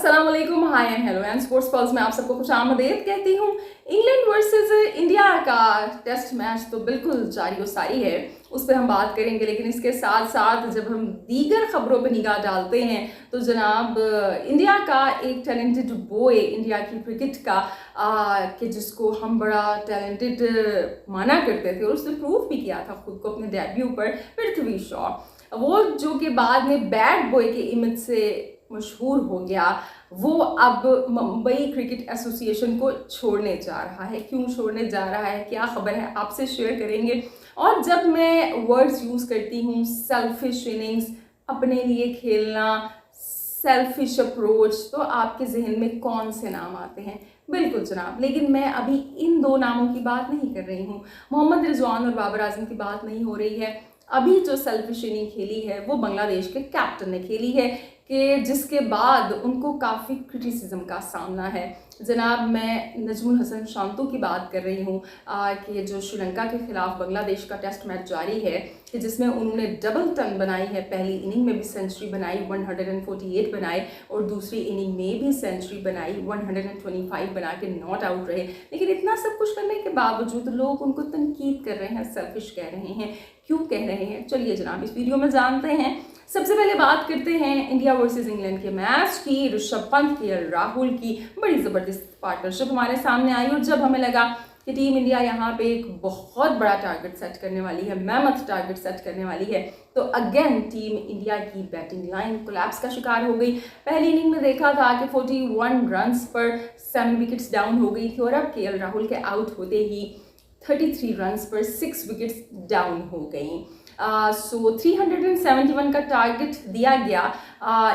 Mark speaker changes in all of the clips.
Speaker 1: अस्सलाम वालेकुम, hi and hello and sports pulse में आप सबको खुशामदीद कहती हूँ। इंग्लैंड वर्सेस इंडिया का टेस्ट मैच तो बिल्कुल जारी व सारी है, उस पर हम बात करेंगे। लेकिन इसके साथ साथ जब हम दीगर खबरों पर निगाह डालते हैं तो जनाब इंडिया का एक टैलेंटेड बॉय, इंडिया की क्रिकेट का कि जिसको हम बड़ा टैलेंटेड माना करते थे और उसने प्रूव भी किया था खुद को अपने डेब्यू पर, पृथ्वी शॉ, वो जो कि बाद में बैड बॉय के इमेज से मशहूर हो गया, वो अब मुंबई क्रिकेट एसोसिएशन को छोड़ने जा रहा है। क्यों छोड़ने जा रहा है, क्या खबर है, आपसे शेयर करेंगे। और जब मैं वर्ड्स यूज़ करती हूँ सेल्फिश इनिंग्स, अपने लिए खेलना, सेल्फिश अप्रोच, तो आपके जहन में कौन से नाम आते हैं? बिल्कुल जनाब, लेकिन मैं अभी इन दो नामों की बात नहीं कर रही हूँ। मोहम्मद रिजवान और बाबर आजम की बात नहीं हो रही है। अभी जो सेल्फिश इनिंग खेली है वो बांग्लादेश के कैप्टन ने खेली है, कि जिसके बाद उनको काफ़ी क्रिटिसिज्म का सामना है। जनाब मैं नजमुल हसन शांतु की बात कर रही हूँ कि जो श्रीलंका के खिलाफ बांग्लादेश का टेस्ट मैच जारी है, कि जिसमें उन्होंने डबल टन बनाई है। पहली इनिंग में भी सेंचुरी बनाई, 148 बनाए, और दूसरी इनिंग में भी सेंचुरी बनाई, 125 बना के नॉट आउट रहे। लेकिन इतना सब कुछ करने के बावजूद लोग उनको तनकीद कर रहे हैं, सेल्फिश कह रहे हैं। क्यों कह रहे हैं, चलिए जनाब इस वीडियो में जानते हैं। सबसे पहले बात करते हैं इंडिया वर्सेस इंग्लैंड के मैच की। ऋषभ पंत की, राहुल की बड़ी ज़बरदस्त पार्टनरशिप हमारे सामने आई, और जब हमें लगा कि टीम इंडिया यहाँ पे एक बहुत बड़ा टारगेट सेट करने वाली है, मैमथ टारगेट सेट करने वाली है, तो अगेन टीम इंडिया की बैटिंग लाइन कोलैप्स का शिकार हो गई। पहली इनिंग में देखा था कि 41 रन्स पर 7 विकेट्स डाउन हो गई थी, और अब केएल राहुल के आउट होते ही 33 रन्स पर 6 विकेट्स डाउन हो गई। सो 371 का टारगेट दिया गया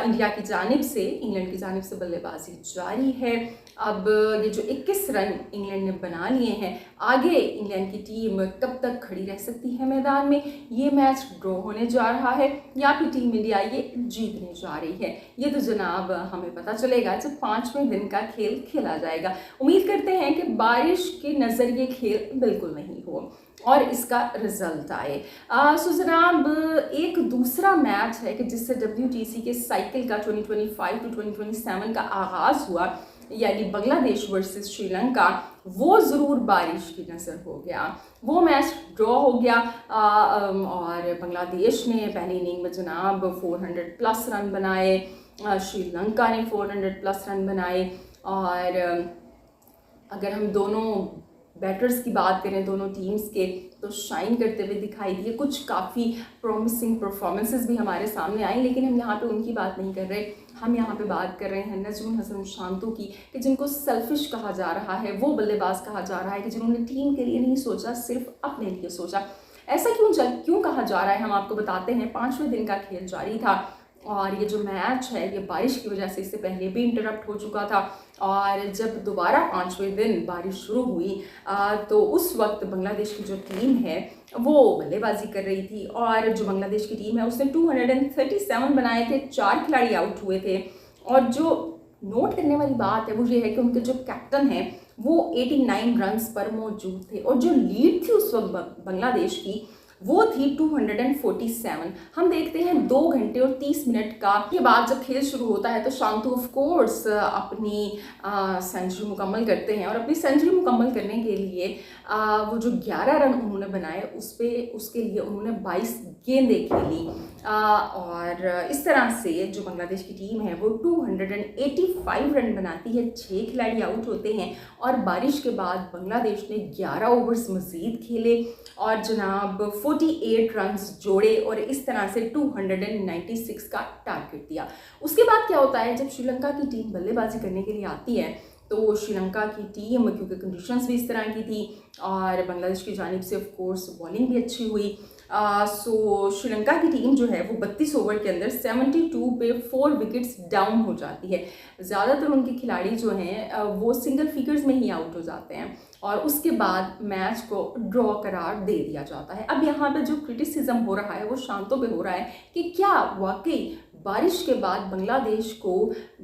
Speaker 1: इंडिया की जानिब से। इंग्लैंड की जानिब से बल्लेबाजी जारी है। अब ये जो 21 रन इंग्लैंड ने बना लिए हैं, आगे इंग्लैंड की टीम कब तक खड़ी रह सकती है मैदान में? ये मैच ड्रॉ होने जा रहा है या फिर टीम इंडिया ये जीतने जा रही है? ये तो जनाब हमें पता चलेगा जब 5वें दिन का खेल खेला जाएगा। उम्मीद करते हैं कि बारिश के नज़र ये खेल बिल्कुल नहीं हो और इसका रिजल्ट आए। सो जनाब एक दूसरा मैच है कि जिससे WTC के साइकिल का 2025 टू 2027 का आगाज़ हुआ, यानी बांग्लादेश वर्सेस श्रीलंका, वो ज़रूर बारिश की नज़र हो गया। वो मैच ड्रॉ हो गया और बांग्लादेश ने पहली इनिंग में जनाब 400 प्लस रन बनाए, श्रीलंका ने 400 प्लस रन बनाए। और अगर हम दोनों बैटर्स की बात करें दोनों टीम्स के, तो शाइन करते हुए दिखाई दिए। कुछ काफ़ी प्रॉमिसिंग परफॉर्मेंसेस भी हमारे सामने आई, लेकिन हम यहाँ पे उनकी बात नहीं कर रहे। हम यहाँ पे बात कर रहे हैं नजमुल हसन शांतु की, कि जिनको सेल्फिश कहा जा रहा है, वो बल्लेबाज कहा जा रहा है कि जिन्होंने टीम के लिए नहीं सोचा, सिर्फ अपने लिए सोचा। ऐसा क्यों कहा जा रहा है, हम आपको बताते हैं। 5वें दिन का खेल जारी था और ये जो मैच है ये बारिश की वजह से इससे पहले भी इंटरप्ट हो चुका था, और जब दोबारा 5वें दिन बारिश शुरू हुई तो उस वक्त बांग्लादेश की जो टीम है वो बल्लेबाजी कर रही थी, और जो बांग्लादेश की टीम है उसने 237 बनाए थे, 4 खिलाड़ी आउट हुए थे। और जो नोट करने वाली बात है वो ये है कि उनके जो कैप्टन है वो 89 रन्स पर मौजूद थे, और जो लीड थी उस वक्त बांग्लादेश की वो थी 247। हम देखते हैं 2 घंटे और 30 मिनट का के बाद जब खेल शुरू होता है तो शांतु ऑफ कोर्स अपनी सेंचुरी मुकम्मल करते हैं, और अपनी सेंचुरी मुकम्मल करने के लिए वो जो 11 रन उन्होंने बनाए उसके लिए उन्होंने 22 गेंदें खेली, और इस तरह से जो बांग्लादेश की टीम है वो 285 रन बनाती है, 6 खिलाड़ी आउट होते हैं। और बारिश के बाद बांग्लादेश ने 11 ओवर्स मज़ीद खेले और जनाब 48 रन्स जोड़े, और इस तरह से 296 का टारगेट दिया। उसके बाद क्या होता है, जब श्रीलंका की टीम बल्लेबाजी करने के लिए आती है तो श्रीलंका की टीम, क्योंकि कंडीशंस भी इस तरह की थी और बांग्लादेश की जानिब से ऑफ कोर्स बॉलिंग भी अच्छी हुई, सो श्रीलंका की टीम जो है वो 32 ओवर के अंदर 72 पे 4 विकेट्स डाउन हो जाती है। ज़्यादातर उनके खिलाड़ी जो हैं वो सिंगल फिगर्स में ही आउट हो जाते हैं, और उसके बाद मैच को ड्रॉ करार दे दिया जाता है। अब यहाँ पे जो क्रिटिसिज्म हो रहा है वो शांतों पे हो रहा है कि क्या वाकई बारिश के बाद बांग्लादेश को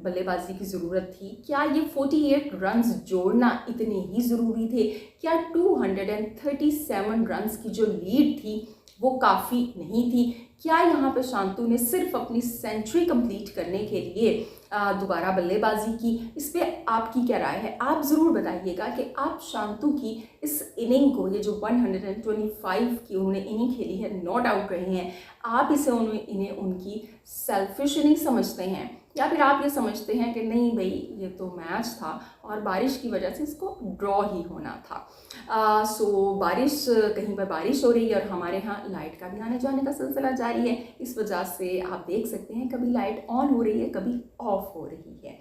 Speaker 1: बल्लेबाजी की ज़रूरत थी? क्या ये 48 रन्स जोड़ना इतने ही ज़रूरी थे? क्या 237 रन्स की जो लीड थी वो काफ़ी नहीं थी? क्या यहाँ पे शांतु ने सिर्फ अपनी सेंचुरी कंप्लीट करने के लिए दोबारा बल्लेबाजी की? इस पे आपकी क्या राय है? आप ज़रूर बताइएगा कि आप शांतु की इस इनिंग को, ये जो 125 की उन्होंने इनिंग खेली है, नॉट आउट रहे हैं, आप इन्हें उनकी सेल्फिश इनिंग समझते हैं, या फिर आप ये समझते हैं कि नहीं भाई ये तो मैच था और बारिश की वजह से इसको ड्रॉ ही होना था। बारिश, कहीं पर बारिश हो रही है और हमारे यहाँ लाइट का भी आने जाने का सिलसिला जारी है। इस वजह से आप देख सकते हैं कभी लाइट ऑन हो रही है, कभी ऑफ हो रही है।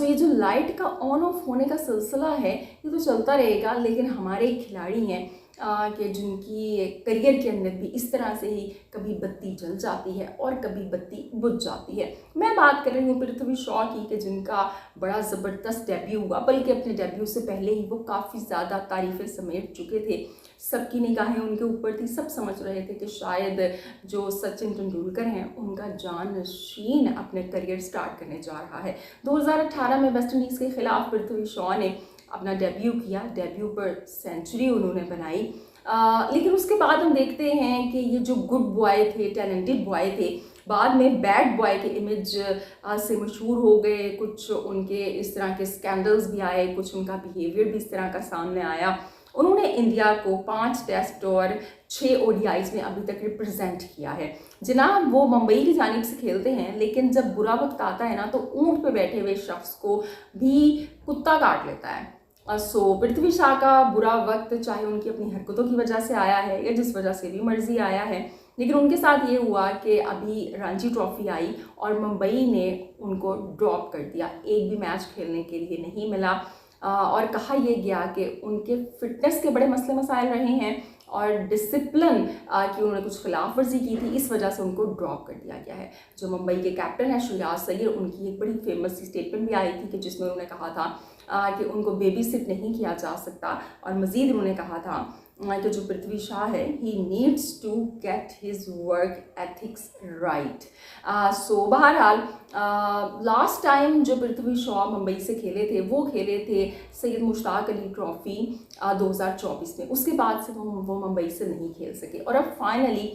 Speaker 1: ये जो लाइट का ऑन ऑफ होने का सिलसिला है ये तो चलता रहेगा, लेकिन हमारे खिलाड़ी हैं कि जिनकी करियर के अंदर भी इस तरह से ही कभी बत्ती जल जाती है और कभी बत्ती बुझ जाती है। मैं बात कर रही हूँ पृथ्वी शॉ की, कि जिनका बड़ा ज़बरदस्त डेब्यू हुआ, बल्कि अपने डेब्यू से पहले ही वो काफ़ी ज़्यादा तारीफ़ें समेट चुके थे। सबकी निगाहें उनके ऊपर थी, सब समझ रहे थे कि शायद जो सचिन तेंदुलकर हैं उनका जानशीन अपने करियर स्टार्ट करने जा रहा है। 2018 में वेस्ट इंडीज़ के खिलाफ पृथ्वी शॉ ने अपना डेब्यू किया, डेब्यू पर सेंचुरी उन्होंने बनाई। लेकिन उसके बाद हम देखते हैं कि ये जो गुड बॉय थे, टैलेंटेड बॉय थे, बाद में बैड बॉय के इमेज से मशहूर हो गए। कुछ उनके इस तरह के स्कैंडल्स भी आए, कुछ उनका बिहेवियर भी इस तरह का सामने आया। उन्होंने इंडिया को 5 टेस्ट और 6 ODIs में अभी तक रिप्रेजेंट किया है। जनाब वो मुंबई की जानिब से खेलते हैं, लेकिन जब बुरा वक्त आता है ना तो ऊंट पे बैठे हुए शख्स को भी कुत्ता काट लेता है। पृथ्वी शॉ का बुरा वक्त चाहे उनकी अपनी हरकतों की वजह से आया है या जिस वजह से भी मर्जी आया है, लेकिन उनके साथ ये हुआ कि अभी रणजी ट्रॉफी आई और मुंबई ने उनको ड्रॉप कर दिया, एक भी मैच खेलने के लिए नहीं मिला। और कहा यह गया कि उनके फिटनेस के बड़े मसले मसाइल रहे हैं और डिसिप्लिन की उन्होंने कुछ खिलाफ वर्जी की थी, इस वजह से उनको ड्रॉप कर दिया गया है। जो मुंबई के कैप्टन है श्रेयस अय्यर, उनकी एक बड़ी फेमस सी स्टेटमेंट भी आई थी कि जिसमें उन्होंने कहा था कि उनको बेबी सिट नहीं किया जा सकता, और मज़ीद उन्होंने कहा था कि जो पृथ्वी शॉ है he needs to get his work ethics right. बहरहाल लास्ट टाइम जो पृथ्वी शॉ मुंबई से खेले थे वो खेले थे सैयद मुश्ताक अली ट्रॉफ़ी 2024 में। उसके बाद से वो मुंबई से नहीं खेल सके और अब फाइनली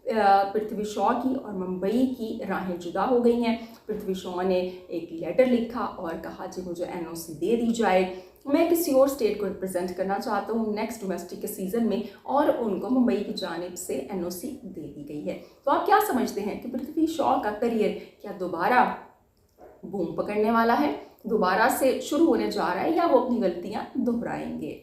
Speaker 1: पृथ्वी शॉ की और मुंबई की राहें जुदा हो गई हैं। पृथ्वी शॉ ने एक लेटर लिखा और कहा जी मुझे NOC दे दी जाए, मैं किसी और स्टेट को रिप्रेजेंट करना चाहता हूँ नेक्स्ट डोमेस्टिक के सीज़न में, और उनको मुंबई की जानिब से NOC दे दी गई है। तो आप क्या समझते हैं कि पृथ्वी शॉ का करियर क्या दोबारा बूम पकड़ने वाला है, दोबारा से शुरू होने जा रहा है, या वो अपनी गलतियाँ दोहराएंगे?